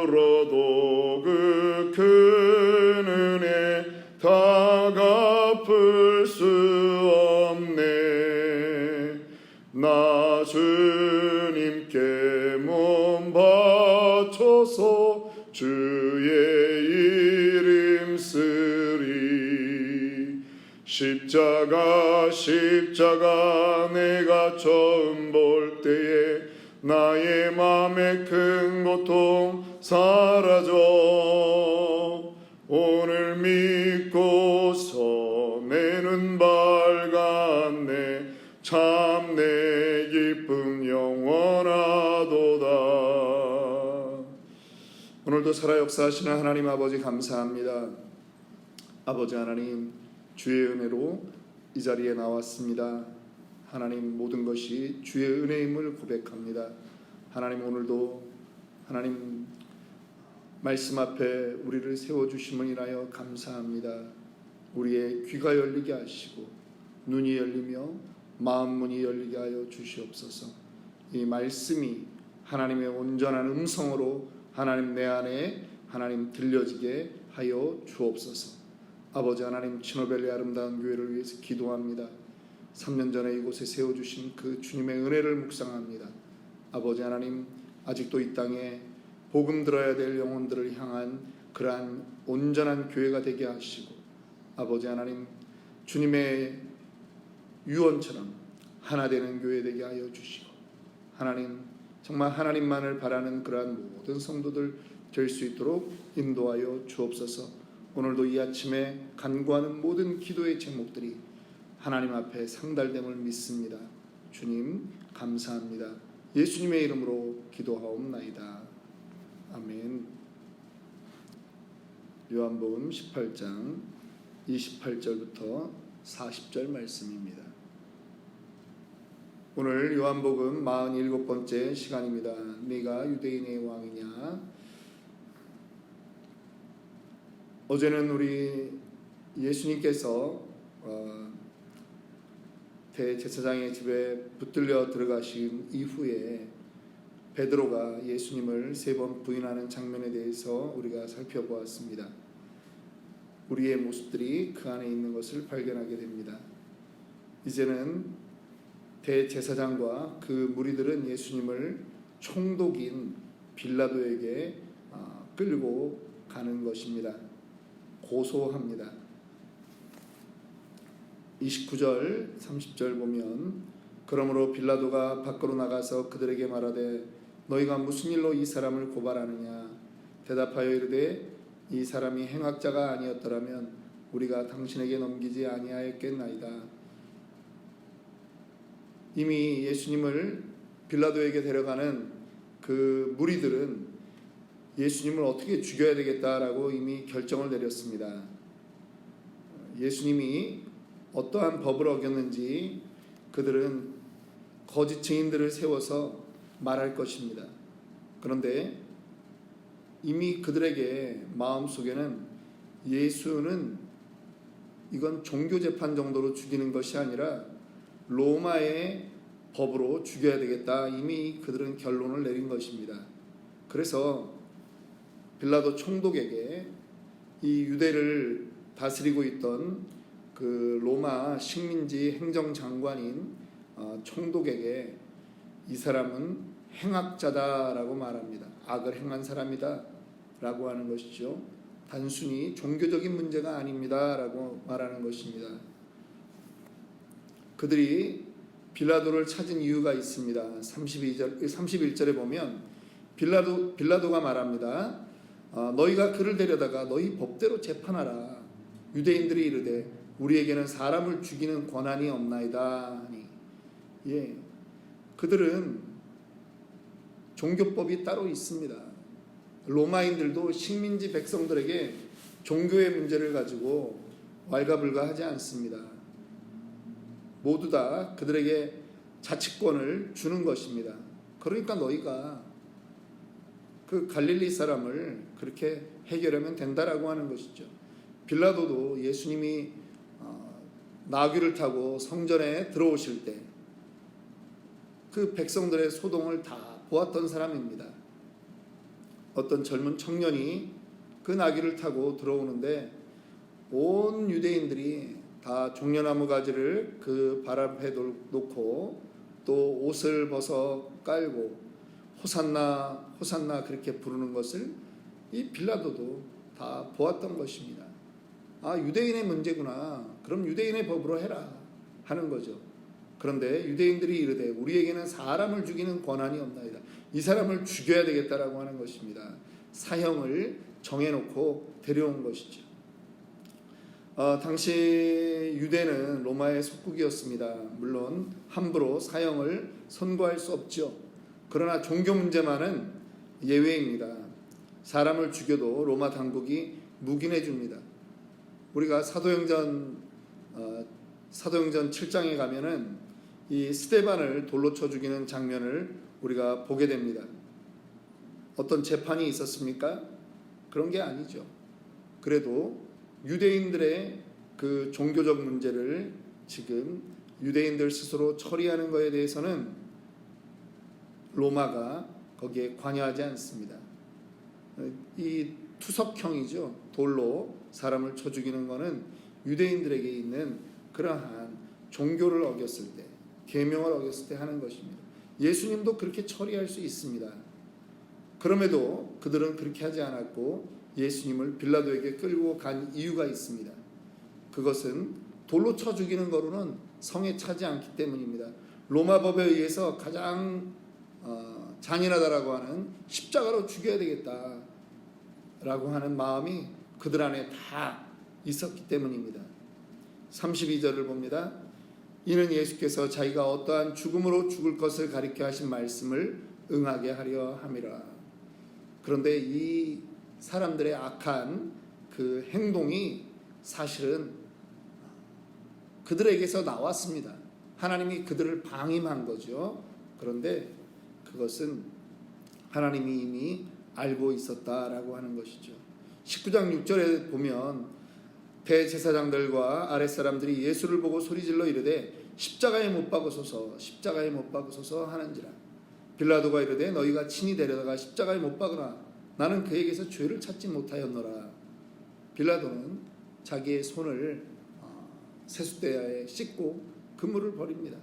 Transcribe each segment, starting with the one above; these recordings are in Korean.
들으러도 그 큰 은혜 다 갚을 수 없네. 나 주님께 몸 바쳐서 주의 이름 쓰리. 십자가 내가 처음 볼 때에 나의 맘에 큰 고통 사라져. 오늘 믿고서 내 눈 밝았네. 참 내 기쁨 영원하도다. 오늘도 살아 역사하시는 하나님 아버지 감사합니다. 아버지 하나님, 주의 은혜로 이 자리에 나왔습니다. 하나님, 모든 것이 주의 은혜임을 고백합니다. 하나님, 오늘도 하나님 말씀 앞에 우리를 세워주심을 인하여 감사합니다. 우리의 귀가 열리게 하시고 눈이 열리며 마음 문이 열리게 하여 주시옵소서. 이 말씀이 하나님의 온전한 음성으로 하나님 내 안에 하나님 들려지게 하여 주옵소서. 아버지 하나님, 치노벨리 아름다운 교회를 위해서 기도합니다. 3년 전에 이곳에 세워주신 그 주님의 은혜를 묵상합니다. 아버지 하나님, 아직도 이 땅에 복음 들어야 될 영혼들을 향한 그러한 온전한 교회가 되게 하시고, 아버지 하나님, 주님의 유언처럼 하나 되는 교회 되게 하여 주시고, 하나님, 정말 하나님만을 바라는 그러한 모든 성도들 될 수 있도록 인도하여 주옵소서. 오늘도 이 아침에 간구하는 모든 기도의 제목들이 하나님 앞에 상달됨을 믿습니다. 주님 감사합니다. 예수님의 이름으로 기도하옵나이다. 아멘. 요한복음 18장 28절부터 40절 말씀입니다. 오늘 요한복음 47번째 시간입니다. 네가 유대인의 왕이냐? 어제는 우리 예수님께서 대제사장의 집에 붙들려 들어가신 이후에 베드로가 예수님을 3번 부인하는 장면에 대해서 우리가 살펴보았습니다. 우리의 모습들이 그 안에 있는 것을 발견하게 됩니다. 이제는 대제사장과 그 무리들은 예수님을 총독인 빌라도에게 끌고 가는 것입니다. 고소합니다. 29절 30절 보면, 그러므로 빌라도가 밖으로 나가서 그들에게 말하되 너희가 무슨 일로 이 사람을 고발하느냐? 대답하여 이르되 이 사람이 행악자가 아니었더라면 우리가 당신에게 넘기지 아니하였겠나이다. 이미 예수님을 빌라도에게 데려가는 그 무리들은 예수님을 어떻게 죽여야 되겠다라고 이미 결정을 내렸습니다. 예수님이 어떠한 법을 어겼는지 그들은 거짓 증인들을 세워서 말할 것입니다. 그런데 이미 그들에게 마음속에는 예수는 이건 종교재판 정도로 죽이는 것이 아니라 로마의 법으로 죽여야 되겠다, 이미 그들은 결론을 내린 것입니다. 그래서 빌라도 총독에게 이 유대를 다스리고 있던 그 로마 식민지 행정장관인 총독에게 이 사람은 행악자다라고 말합니다. 악을 행한 사람이다 라고 하는 것이죠. 단순히 종교적인 문제가 아닙니다 라고 말하는 것입니다. 그들이 빌라도를 찾은 이유가 있습니다. 31절에 보면 빌라도가 말합니다. 너희가 그를 데려다가 너희 법대로 재판하라. 유대인들이 이르되 우리에게는 사람을 죽이는 권한이 없나이다. 그들은 종교법이 따로 있습니다. 로마인들도 식민지 백성들에게 종교의 문제를 가지고 왈가불가하지 않습니다. 모두 다 그들에게 자치권을 주는 것입니다. 그러니까 너희가 그 갈릴리 사람을 그렇게 해결하면 된다라고 하는 것이죠. 빌라도도 예수님이 나귀를 타고 성전에 들어오실 때 그 백성들의 소동을 다 보았던 사람입니다. 어떤 젊은 청년이 그 나귀를 타고 들어오는데 온 유대인들이 다 종려나무 가지를 그 발 앞에 놓고 또 옷을 벗어 깔고 호산나 호산나 그렇게 부르는 것을 이 빌라도도 다 보았던 것입니다. 아, 유대인의 문제구나. 그럼 유대인의 법으로 해라 하는 거죠. 그런데 유대인들이 이르되 우리에게는 사람을 죽이는 권한이 없나이다. 이 사람을 죽여야 되겠다라고 하는 것입니다. 사형을 정해놓고 데려온 것이죠. 당시 유대는 로마의 속국이었습니다. 물론 함부로 사형을 선고할 수 없죠. 그러나 종교 문제만은 예외입니다. 사람을 죽여도 로마 당국이 묵인해 줍니다. 우리가 사도행전 7장에 가면은 이 스데반을 돌로 쳐 죽이는 장면을 우리가 보게 됩니다. 어떤 재판이 있었습니까? 그런 게 아니죠. 그래도 유대인들의 그 종교적 문제를 지금 유대인들 스스로 처리하는 것에 대해서는 로마가 거기에 관여하지 않습니다. 이 투석형이죠. 돌로 사람을 쳐 죽이는 것은 유대인들에게 있는 그러한 종교를 어겼을 때, 계명을 어겼을 때 하는 것입니다. 예수님도 그렇게 처리할 수 있습니다. 그럼에도 그들은 그렇게 하지 않았고 예수님을 빌라도에게 끌고 간 이유가 있습니다. 그것은 돌로 쳐 죽이는 거로는 성에 차지 않기 때문입니다. 로마 법에 의해서 가장 잔인하다라고 하는 십자가로 죽여야 되겠다라고 하는 마음이 그들 안에 다 있었기 때문입니다. 32절을 봅니다. 이는 예수께서 자기가 어떠한 죽음으로 죽을 것을 가리켜 하신 말씀을 응하게 하려 함이라. 그런데 이 사람들의 악한 그 행동이 사실은 그들에게서 나왔습니다. 하나님이 그들을 방임한 거죠. 그런데 그것은 하나님이 이미 알고 있었다라고 하는 것이죠. 19장 6절에 보면 대제사장들과 아랫사람들이 예수를 보고 소리질러 이르되 십자가에 못 박으소서 십자가에 못 박으소서 하는지라. 빌라도가 이르되 너희가 친히 데려다가 십자가에 못 박으라. 나는 그에게서 죄를 찾지 못하였노라. 빌라도는 자기의 손을 세숫대야에 씻고 그물을 버립니다.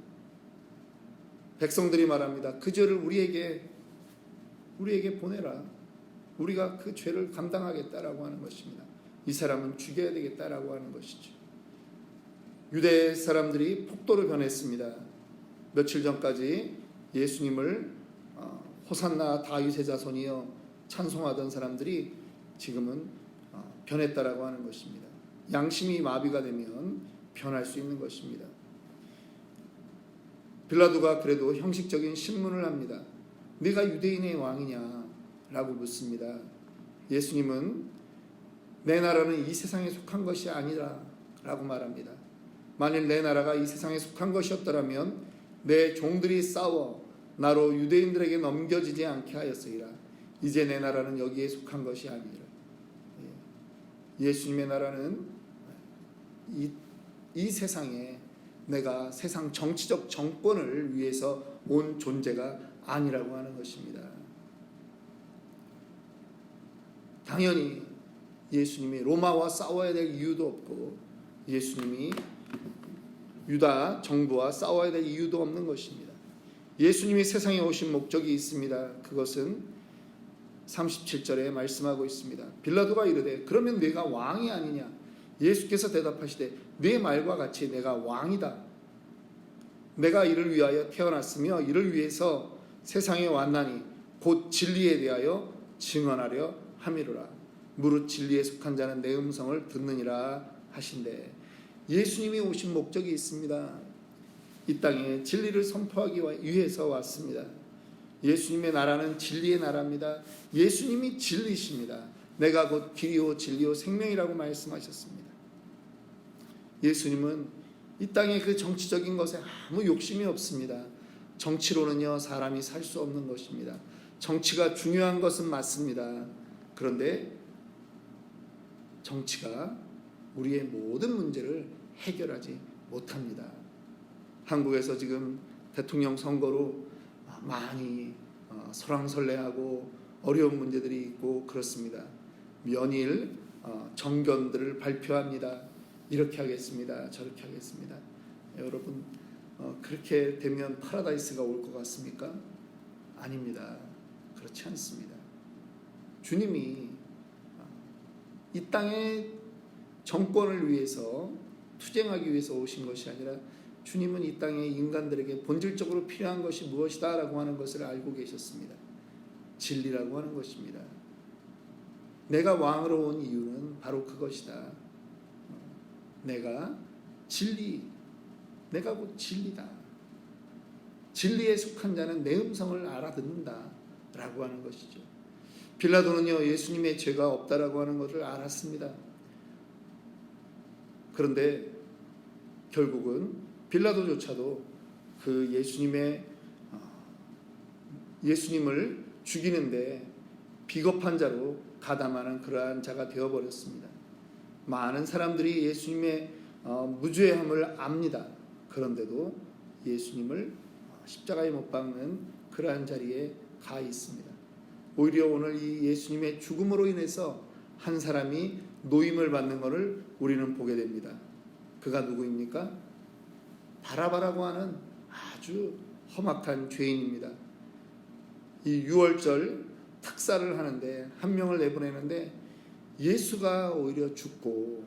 백성들이 말합니다. 그 죄를 우리에게 보내라. 우리가 그 죄를 감당하겠다라고 하는 것입니다. 이 사람은 죽여야 되겠다라고 하는 것이죠. 유대 사람들이 폭도로 변했습니다. 며칠 전까지 예수님을 호산나 다윗의 자손이여 찬송하던 사람들이 지금은 변했다라고 하는 것입니다. 양심이 마비가 되면 변할 수 있는 것입니다. 빌라도가 그래도 형식적인 신문을 합니다. 네가 유대인의 왕이냐? 라고 묻습니다. 예수님은 내 나라는 이 세상에 속한 것이 아니라 라고 말합니다. 만일 내 나라가 이 세상에 속한 것이었더라면 내 종들이 싸워 나로 유대인들에게 넘겨지지 않게 하였으리라. 이제 내 나라는 여기에 속한 것이 아니라. 예수님의 나라는 이 세상에 내가 세상 정치적 정권을 위해서 온 존재가 아니라고 하는 것입니다. 당연히 예수님이 로마와 싸워야 될 이유도 없고 예수님이 유다 정부와 싸워야 될 이유도 없는 것입니다. 예수님이 세상에 오신 목적이 있습니다. 그것은 37절에 말씀하고 있습니다. 빌라도가 이르되 그러면 내가 왕이 아니냐? 예수께서 대답하시되 네 말과 같이 내가 왕이다. 내가 이를 위하여 태어났으며 이를 위해서 세상에 왔나니 곧 진리에 대하여 증언하려 함이로라. 무릇 진리에 속한 자는 내 음성을 듣느니라 하신대. 예수님이 오신 목적이 있습니다. 이 땅에 진리를 선포하기 위해서 왔습니다. 예수님의 나라는 진리의 나라입니다. 예수님이 진리십니다. 내가 곧 길이요 진리요 생명이라고 말씀하셨습니다. 예수님은 이 땅의 그 정치적인 것에 아무 욕심이 없습니다. 정치로는요 사람이 살 수 없는 것입니다. 정치가 중요한 것은 맞습니다. 그런데 정치가 우리의 모든 문제를 해결하지 못합니다. 한국에서 지금 대통령 선거로 많이 설왕설래하고 어려운 문제들이 있고 그렇습니다. 연일 정견들을 발표합니다. 이렇게 하겠습니다. 저렇게 하겠습니다. 여러분 그렇게 되면 파라다이스가 올 것 같습니까? 아닙니다. 그렇지 않습니다. 주님이 이 땅의 정권을 위해서 투쟁하기 위해서 오신 것이 아니라 주님은 이 땅의 인간들에게 본질적으로 필요한 것이 무엇이다 라고 하는 것을 알고 계셨습니다. 진리라고 하는 것입니다. 내가 왕으로 온 이유는 바로 그것이다. 내가 내가 곧 진리다. 진리에 속한 자는 내 음성을 알아듣는다 라고 하는 것이죠. 빌라도는요, 예수님의 죄가 없다라고 하는 것을 알았습니다. 그런데 결국은 빌라도조차도 그 예수님을 죽이는데 비겁한 자로 가담하는 그러한 자가 되어버렸습니다. 많은 사람들이 예수님의 무죄함을 압니다. 그런데도 예수님을 십자가에 못 박는 그러한 자리에 가 있습니다. 오히려 오늘 이 예수님의 죽음으로 인해서 한 사람이 노임을 받는 것을 우리는 보게 됩니다. 그가 누구입니까? 바라바라고 하는 아주 험악한 죄인입니다. 이 유월절 특사를 하는데 한 명을 내보내는데 예수가 오히려 죽고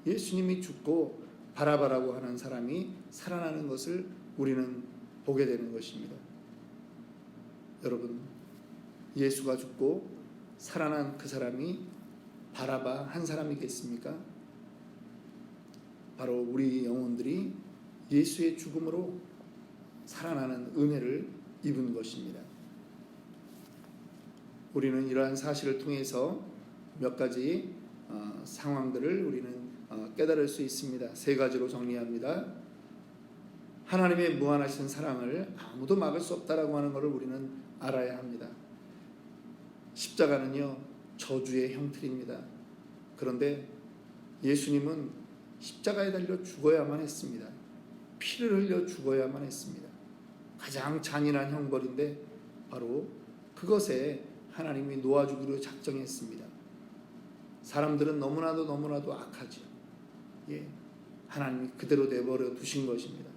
예수님이 죽고 바라바라고 하는 사람이 살아나는 것을 우리는 보게 되는 것입니다. 여러분, 예수가 죽고 살아난 그 사람이 바라바 한 사람이겠습니까? 바로 우리 영혼들이 예수의 죽음으로 살아나는 은혜를 입은 것입니다. 우리는 이러한 사실을 통해서 몇 가지 상황들을 우리는 깨달을 수 있습니다. 세 가지로 정리합니다. 하나님의 무한하신 사랑을 아무도 막을 수 없다라고 하는 것을 우리는 알아야 합니다. 십자가는요, 저주의 형틀입니다. 그런데 예수님은 십자가에 달려 죽어야만 했습니다. 피를 흘려 죽어야만 했습니다. 가장 잔인한 형벌인데 바로 그것에 하나님이 놓아주기로 작정했습니다. 사람들은 너무나도 악하죠. 하나님이 그대로 내버려 두신 것입니다.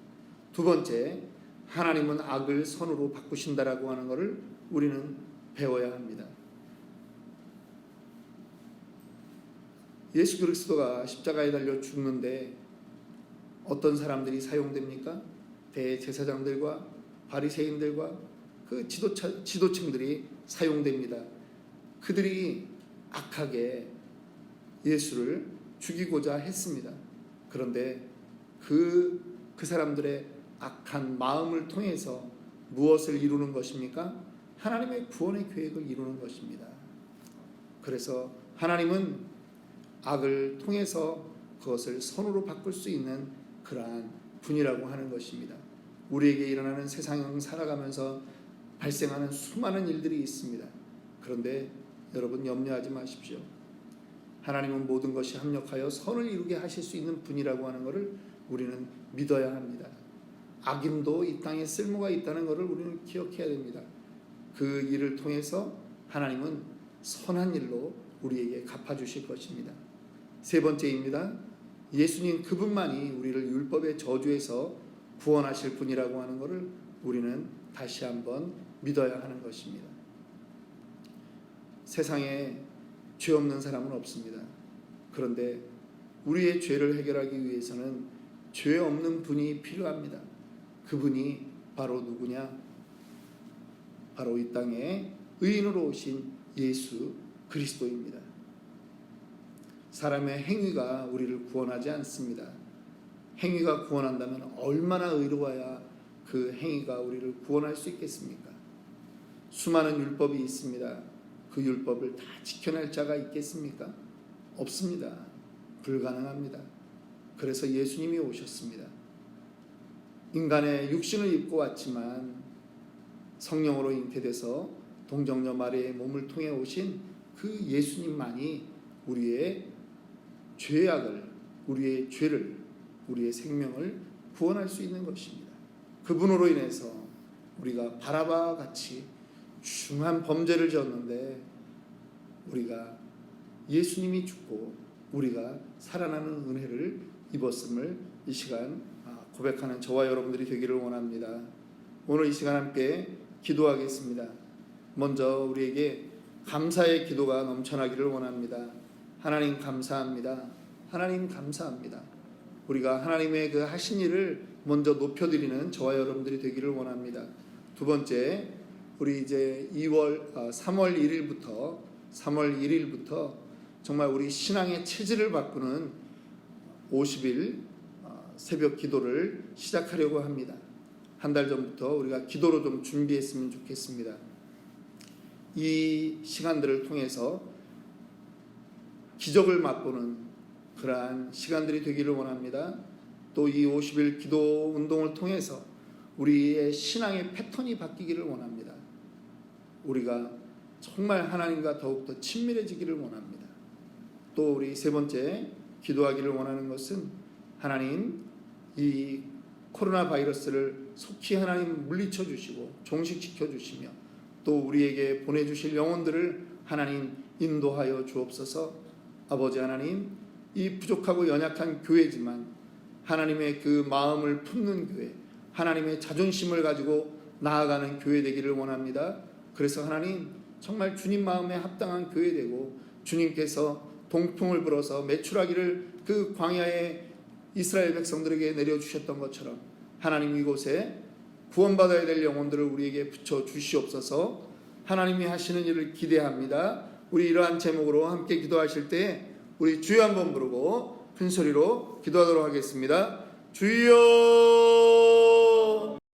두 번째, 하나님은 악을 선으로 바꾸신다라고 하는 것을 우리는 배워야 합니다. 예수 그리스도가 십자가에 달려 죽는데 어떤 사람들이 사용됩니까? 대제사장들과 바리새인들과 그 지도층들이 사용됩니다. 그들이 악하게 예수를 죽이고자 했습니다. 그런데 그 사람들의 악한 마음을 통해서 무엇을 이루는 것입니까? 하나님의 구원의 계획을 이루는 것입니다. 그래서 하나님은 악을 통해서 그것을 선으로 바꿀 수 있는 그러한 분이라고 하는 것입니다. 우리에게 일어나는 세상을 살아가면서 발생하는 수많은 일들이 있습니다. 그런데 여러분 염려하지 마십시오. 하나님은 모든 것이 합력하여 선을 이루게 하실 수 있는 분이라고 하는 것을 우리는 믿어야 합니다. 악인도 이 땅에 쓸모가 있다는 것을 우리는 기억해야 됩니다. 그 일을 통해서 하나님은 선한 일로 우리에게 갚아주실 것입니다. 세 번째입니다. 예수님 그분만이 우리를 율법의 저주에서 구원하실 분이라고 하는 것을 우리는 다시 한번 믿어야 하는 것입니다. 세상에 죄 없는 사람은 없습니다. 그런데 우리의 죄를 해결하기 위해서는 죄 없는 분이 필요합니다. 그분이 바로 누구냐? 바로 이 땅에 의인으로 오신 예수 그리스도입니다. 사람의 행위가 우리를 구원하지 않습니다. 행위가 구원한다면 얼마나 의로워야 그 행위가 우리를 구원할 수 있겠습니까? 수많은 율법이 있습니다. 그 율법을 다 지켜낼 자가 있겠습니까? 없습니다. 불가능합니다. 그래서 예수님이 오셨습니다. 인간의 육신을 입고 왔지만 성령으로 잉태돼서 동정녀 마리아의 몸을 통해 오신 그 예수님만이 우리의 죄악을, 우리의 죄를, 우리의 생명을 구원할 수 있는 것입니다. 그분으로 인해서 우리가 바라바와 같이 중한 범죄를 지었는데 우리가 예수님이 죽고 우리가 살아나는 은혜를 입었음을 이 시간 고백하는 저와 여러분들이 되기를 원합니다. 오늘 이 시간 함께 기도하겠습니다. 먼저 우리에게 감사의 기도가 넘쳐나기를 원합니다. 하나님 감사합니다. 하나님 감사합니다. 우리가 하나님의 그 하신 일을 먼저 높여드리는 저와 여러분들이 되기를 원합니다. 두 번째, 우리 이제 3월 1일부터 정말 우리 신앙의 체질을 바꾸는 50일 새벽 기도를 시작하려고 합니다. 한 달 전부터 우리가 기도로 좀 준비했으면 좋겠습니다. 이 시간들을 통해서 기적을 맛보는 그러한 시간들이 되기를 원합니다. 또 이 50일 기도 운동을 통해서 우리의 신앙의 패턴이 바뀌기를 원합니다. 우리가 정말 하나님과 더욱더 친밀해지기를 원합니다. 또 우리 세 번째 기도하기를 원하는 것은 하나님 이 코로나 바이러스를 속히 하나님 물리쳐 주시고 종식시켜 주시며 또 우리에게 보내주실 영혼들을 하나님 인도하여 주옵소서. 아버지 하나님, 이 부족하고 연약한 교회지만 하나님의 그 마음을 품는 교회, 하나님의 자존심을 가지고 나아가는 교회 되기를 원합니다. 그래서 하나님 정말 주님 마음에 합당한 교회 되고 주님께서 동풍을 불어서 메추라기를 그 광야의 이스라엘 백성들에게 내려주셨던 것처럼 하나님 이곳에 구원받아야 될 영혼들을 우리에게 붙여 주시옵소서. 하나님이 하시는 일을 기대합니다. 우리 이러한 제목으로 함께 기도하실 때 우리 주여 한번 부르고 큰 소리로 기도하도록 하겠습니다. 주여